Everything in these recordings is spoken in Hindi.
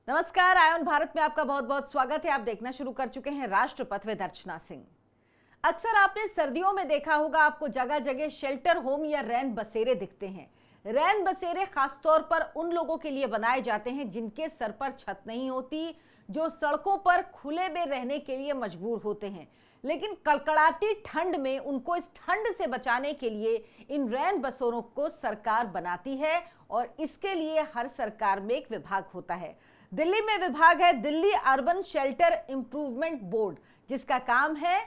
नमस्कार, आयन भारत में आपका बहुत बहुत स्वागत है। आप देखना शुरू कर चुके हैं राष्ट्रपथ विद अर्चना सिंह। अक्सर आपने सर्दियों में देखा होगा, आपको जगह जगह शेल्टर होम या रैन बसेरे दिखते हैं। रैन बसेरे खासतौर पर उन लोगों के लिए बनाए जाते हैं जिनके सर पर छत नहीं होती, जो सड़कों पर खुले में रहने के लिए मजबूर होते हैं। लेकिन कड़कड़ाती ठंड में उनको इस ठंड से बचाने के लिए इन रैन बसेरों को सरकार बनाती है और इसके लिए हर सरकार में एक विभाग होता है। दिल्ली में विभाग है Delhi urban shelter improvement board, जिसका काम है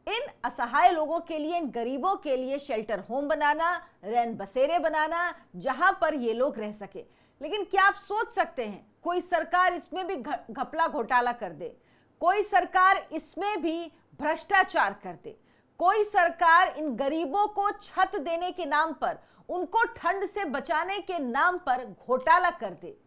इन असहाय लोगों के लिए, इन गरीबों के लिए शेल्टर होम बनाना, रैन बसेरे बनाना, जहां पर ये लोग रह सके। लेकिन क्या आप सोच सकते हैं कोई सरकार इसमें भी घपला घोटाला कर दे, कोई सरकार इसमें भी भ्रष्टाचार कर दे, कोई सरकार इन गरीबों को छत देने के नाम पर, उनको ठंड से बचाने के नाम पर घोटाला कर दे।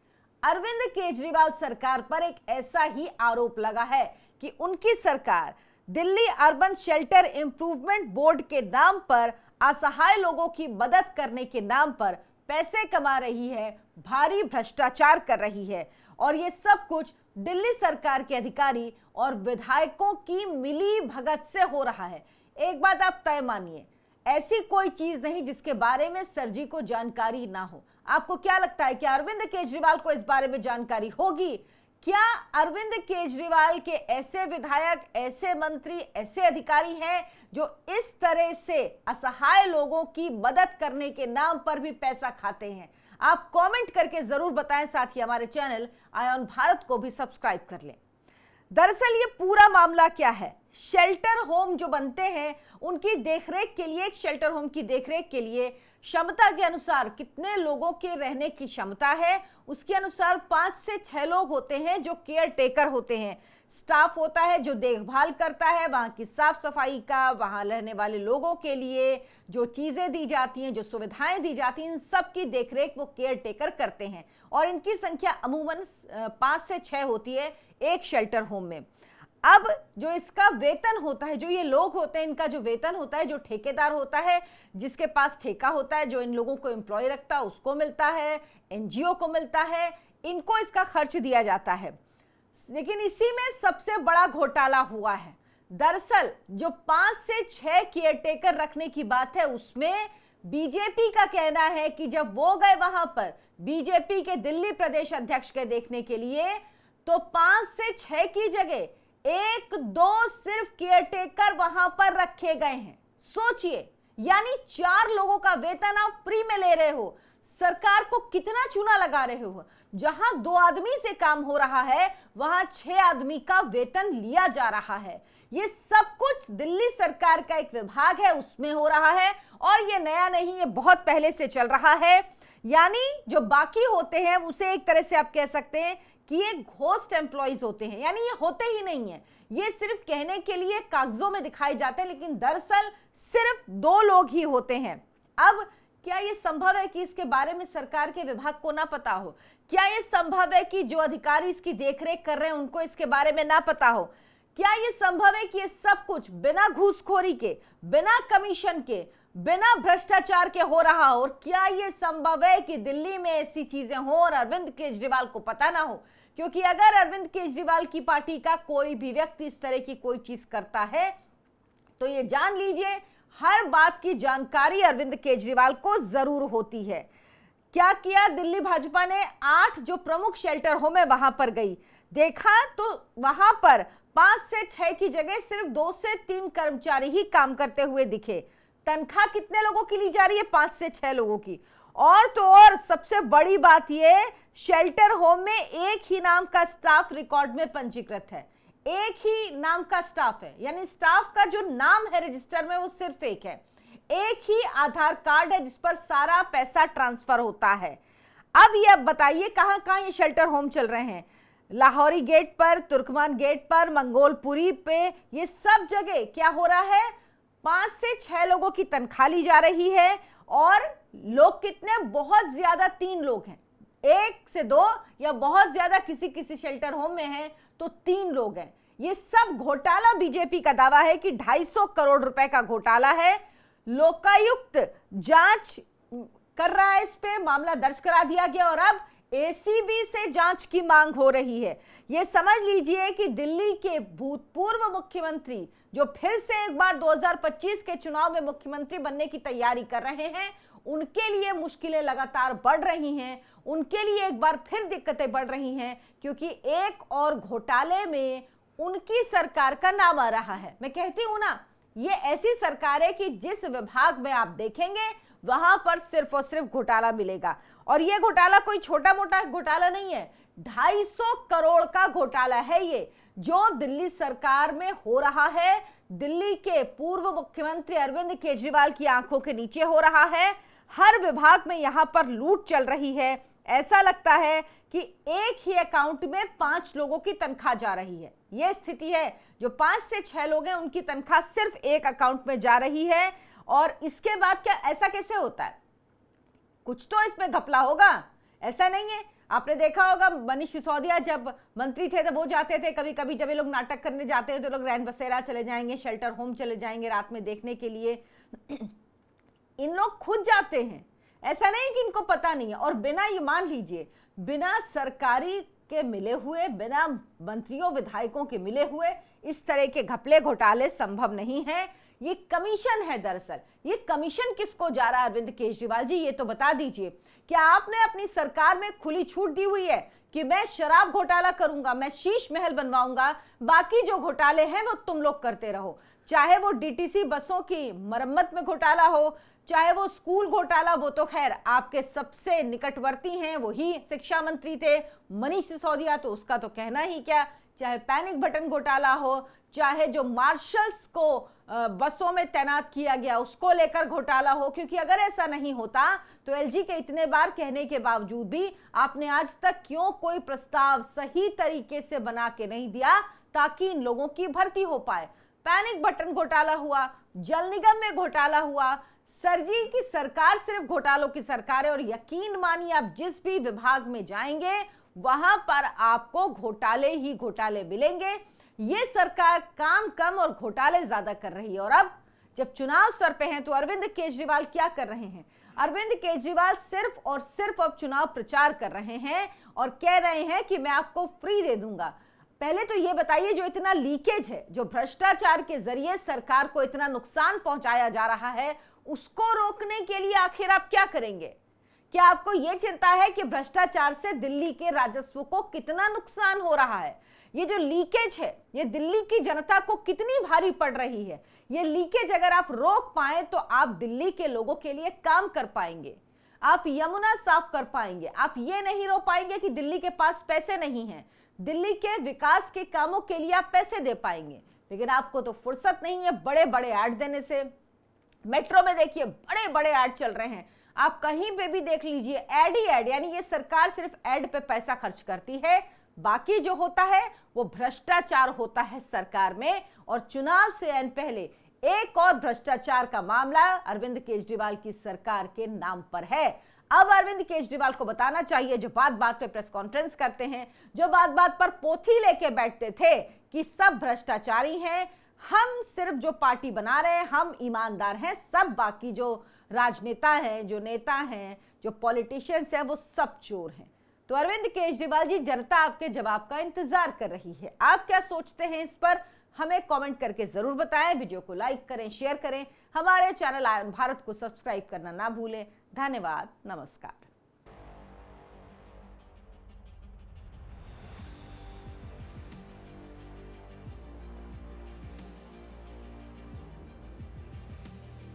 अरविंद केजरीवाल सरकार पर एक ऐसा ही आरोप लगा है कि उनकी सरकार Delhi urban shelter improvement board के नाम पर असहाय लोगों की मदद करने के नाम पर पैसे कमा रही है, भारी भ्रष्टाचार कर रही है और ये सब कुछ दिल्ली सरकार के अधिकारी और विधायकों की मिली भगत से हो रहा है। एक बात आप तय मानिए, ऐसी कोई चीज नहीं जिसके बारे में सर जी को जानकारी ना हो। आपको क्या लगता है कि अरविंद केजरीवाल को इस बारे में जानकारी होगी? क्या अरविंद केजरीवाल के ऐसे विधायक, ऐसे मंत्री, ऐसे अधिकारी हैं जो इस तरह से असहाय लोगों की मदद करने के नाम पर भी पैसा खाते हैं? आप कमेंट करके जरूर बताएं। साथ ही हमारे चैनल आयन भारत को भी सब्सक्राइब कर लें। दरअसल ये पूरा मामला क्या है, शेल्टर होम जो बनते हैं उनकी देखरेख के लिए, एक शेल्टर होम की देखरेख के लिए क्षमता के अनुसार कितने लोगों के रहने की क्षमता है, उसके अनुसार 5 से 6 लोग होते हैं जो केयर टेकर होते हैं। स्टाफ होता है जो देखभाल करता है वहां की साफ सफाई का, वहां रहने वाले लोगों के लिए जो चीजें दी जाती हैं, जो सुविधाएं दी जाती हैं, इन सब की देखरेख वो केयर टेकर करते हैं और इनकी संख्या अमूमन 5 से 6 होती है एक शेल्टर होम में। अब जो इसका वेतन होता है, जो ये लोग होते हैं, इनका जो वेतन होता है, जो ठेकेदार होता है, जिसके पास ठेका होता है, जो इन लोगों को एम्प्लॉय रखता है, उसको मिलता है, एनजीओ को मिलता है, इनको इसका खर्च दिया जाता है। लेकिन इसी में सबसे बड़ा घोटाला हुआ है। दरअसल जो 5 से 6 केयरटेकर रखने की बात है, उसमें बीजेपी का कहना है कि जब वो गए वहां पर बीजेपी के दिल्ली प्रदेश अध्यक्ष के देखने के लिए, तो 5 से 6 की जगह 1-2 सिर्फ केयरटेकर वहां पर रखे गए हैं। सोचिए, यानी 4 लोगों का वेतन आप फ्री में ले रहे हो। सरकार को कितना चूना लगा रहे हो? जहां 2 आदमी से काम हो रहा है वहां 6 आदमी का वेतन लिया जा रहा है। ये सब कुछ दिल्ली सरकार का एक विभाग है उसमें हो रहा है और ये नया नहीं, ये बहुत पहले से चल रहा है। यानी जो बाकी होते हैं उसे एक तरह से आप कह सकते हैं कि ये घोस्ट एम्प्लॉइज होते हैं, यानी ये होते ही नहीं है, ये सिर्फ कहने के लिए कागजों में दिखाई जाते हैं, लेकिन दरअसल सिर्फ 2 लोग ही होते हैं। अब क्या ये संभव है कि इसके बारे में सरकार के विभाग को ना पता हो? क्या ये संभव है कि जो अधिकारी इसकी देखरेख कर रहे हैं उनको इसके बारे में ना पता हो? क्या ये संभव है कि ये सब कुछ बिना घूसखोरी के, बिना कमीशन के, बिना भ्रष्टाचार के हो रहा हो? और क्या ये संभव है कि दिल्ली में ऐसी चीजें हो और अरविंद केजरीवाल को पता ना हो? क्योंकि अगर अरविंद केजरीवाल की पार्टी का कोई भी व्यक्ति इस तरह की कोई चीज करता है तो ये जान लीजिए हर बात की जानकारी अरविंद केजरीवाल को जरूर होती है। क्या किया दिल्ली भाजपा ने? 8 जो प्रमुख शेल्टर होम है वहां पर गई, देखा तो वहां पर 5 से 6 की जगह सिर्फ 2 से 3 कर्मचारी ही काम करते हुए दिखे। तनख्वाह कितने लोगों की ली जा रही है? 5 से 6 लोगों की। और तो और सबसे बड़ी बात यह, शेल्टर होम में एक ही नाम का स्टाफ रिकॉर्ड में पंजीकृत है। एक ही नाम का स्टाफ है, यानी स्टाफ का जो नाम है रजिस्टर में वो सिर्फ एक है। एक ही आधार कार्ड है जिस पर सारा पैसा ट्रांसफर होता है। अब ये बताइए कहां कहां ये शेल्टर होम चल रहे हैं? लाहौरी गेट पर, तुर्कमान गेट पर, मंगोलपुरी पे, ये सब जगह क्या हो रहा है? 5 से 6 लोगों की तनख्वाह ली जा रही है और लोग कितने? बहुत ज्यादा 3 लोग हैं, 1 से 2 या बहुत ज्यादा किसी किसी शेल्टर होम में है तो 3 लोग हैं। ये सब घोटाला, बीजेपी का दावा है कि 250 करोड़ रुपए का घोटाला है। लोकायुक्त जांच कर रहा है, इस पे मामला दर्ज करा दिया गया और अब एसीबी से जांच की मांग हो रही है। ये समझ लीजिए कि दिल्ली के भूतपूर्व मुख्यमंत्री जो फिर से एक बार 2025 के चुनाव में मुख्यमंत्री बनने की तैयारी कर रहे हैं, उनके लिए मुश्किलें लगातार बढ़ रही हैं, उनके लिए एक बार फिर दिक्कतें बढ़ रही हैं, क्योंकि एक और घोटाले में उनकी सरकार का नाम आ रहा है। मैं कहती हूं ना, ये ऐसी सरकार है कि जिस विभाग में आप देखेंगे वहां पर सिर्फ और सिर्फ घोटाला मिलेगा। और ये घोटाला कोई छोटा मोटा घोटाला नहीं है, 250 करोड़ का घोटाला है ये, जो दिल्ली सरकार में हो रहा है। दिल्ली के पूर्व मुख्यमंत्री अरविंद केजरीवाल की आंखों के नीचे हो रहा है। हर विभाग में यहां पर लूट चल रही है। ऐसा लगता है कि एक ही अकाउंट में 5 लोगों की तनख्वाह जा रही है। यह स्थिति है, जो 5 से 6 लोग हैं उनकी तनख्वाह सिर्फ एक अकाउंट में जा रही है। और इसके बाद क्या ऐसा कैसे होता है? कुछ तो इसमें घपला होगा, ऐसा नहीं है। आपने देखा होगा मनीष सिसोदिया जब मंत्री थे तो वो जाते थे, कभी कभी जब ये लोग नाटक करने जाते हैं तो लोग रैन बसेरा चले जाएंगे, शेल्टर होम चले जाएंगे रात में देखने के लिए। इन लोग खुद जाते हैं, ऐसा नहीं कि इनको पता नहीं है। और बिना, ये मान लीजिए, बिना सरकारी के मिले हुए, बिना मंत्रियों विधायकों के मिले हुए इस तरह के घपले घोटाले संभव नहीं है। ये कमीशन है। दरअसल ये कमीशन किसको जा रहा है? अरविंद केजरीवाल जी, ये तो बता दीजिए। क्या आपने अपनी सरकार में खुली छूट दी हुई है कि मैं शराब घोटाला करूंगा, मैं शीश महल बनवाऊंगा, बाकी जो घोटाले हैं वो तुम लोग करते रहो? चाहे वो डीटीसी बसों की मरम्मत में घोटाला हो, चाहे वो स्कूल घोटाला, वो तो खैर आपके सबसे निकटवर्ती हैं, वही शिक्षा मंत्री थे मनीष सिसोदिया, तो उसका तो कहना ही क्या। चाहे पैनिक बटन घोटाला हो, चाहे जो मार्शल्स को बसों में तैनात किया गया उसको लेकर घोटाला हो, क्योंकि अगर ऐसा नहीं होता तो एलजी के इतने बार कहने के बावजूद भी आपने आज तक क्यों कोई प्रस्ताव सही तरीके से बना के नहीं दिया ताकि इन लोगों की भर्ती हो पाए? पैनिक बटन घोटाला हुआ, जल निगम में घोटाला हुआ। सर जी की सरकार सिर्फ घोटालों की सरकार है, और यकीन मानिए आप जिस भी विभाग में जाएंगे वहां पर आपको घोटाले ही घोटाले मिलेंगे। ये सरकार काम कम और घोटाले ज्यादा कर रही है। और अब जब चुनाव सर पे हैं तो अरविंद केजरीवाल क्या कर रहे हैं? अरविंद केजरीवाल सिर्फ और सिर्फ अब चुनाव प्रचार कर रहे हैं और कह रहे हैं कि मैं आपको फ्री दे दूंगा। पहले तो ये बताइए, जो इतना लीकेज है, जो भ्रष्टाचार के जरिए सरकार को इतना नुकसान पहुंचाया जा रहा है, उसको रोकने के लिए आखिर आप क्या करेंगे? क्या आपको यह चिंता है कि भ्रष्टाचार से दिल्ली के राजस्व को कितना नुकसान हो रहा है? ये जो लीकेज है, ये दिल्ली की जनता को कितनी भारी पड़ रही है? ये लीकेज अगर आप रोक पाए तो आप दिल्ली के लोगों के लिए काम कर पाएंगे, आप यमुना साफ कर पाएंगे। आप ये नहीं रोक पाएंगे कि दिल्ली के पास पैसे नहीं हैं, दिल्ली के विकास के कामों के लिए आप पैसे दे पाएंगे। लेकिन आपको तो फुर्सत नहीं है बड़े बड़े ऐड देने से। मेट्रो में देखिए बड़े बड़े ऐड चल रहे हैं, आप कहीं पे भी देख लीजिए ऐड ही ऐड। यानी ये सरकार सिर्फ ऐड पे पैसा खर्च करती है, बाकी जो होता है वो भ्रष्टाचार होता है सरकार में। और चुनाव से ऐन पहले एक और भ्रष्टाचार का मामला अरविंद केजरीवाल की सरकार के नाम पर है। अब अरविंद केजरीवाल को बताना चाहिए, जो बात बात पे प्रेस कॉन्फ्रेंस करते हैं, जो बात बात पर पोथी लेके बैठते थे कि सब भ्रष्टाचारी हैं, हम सिर्फ जो पार्टी बना रहे हैं हम ईमानदार हैं, सब बाकी जो राजनेता हैं, जो नेता हैं, जो पॉलिटिशियंस हैं, वो सब चोर हैं। तो अरविंद केजरीवाल जी, जनता आपके जवाब का इंतजार कर रही है। आप क्या सोचते हैं इस पर हमें कमेंट करके जरूर बताएं। वीडियो को लाइक करें, शेयर करें, हमारे चैनल आयन भारत को सब्सक्राइब करना ना भूलें। धन्यवाद, नमस्कार।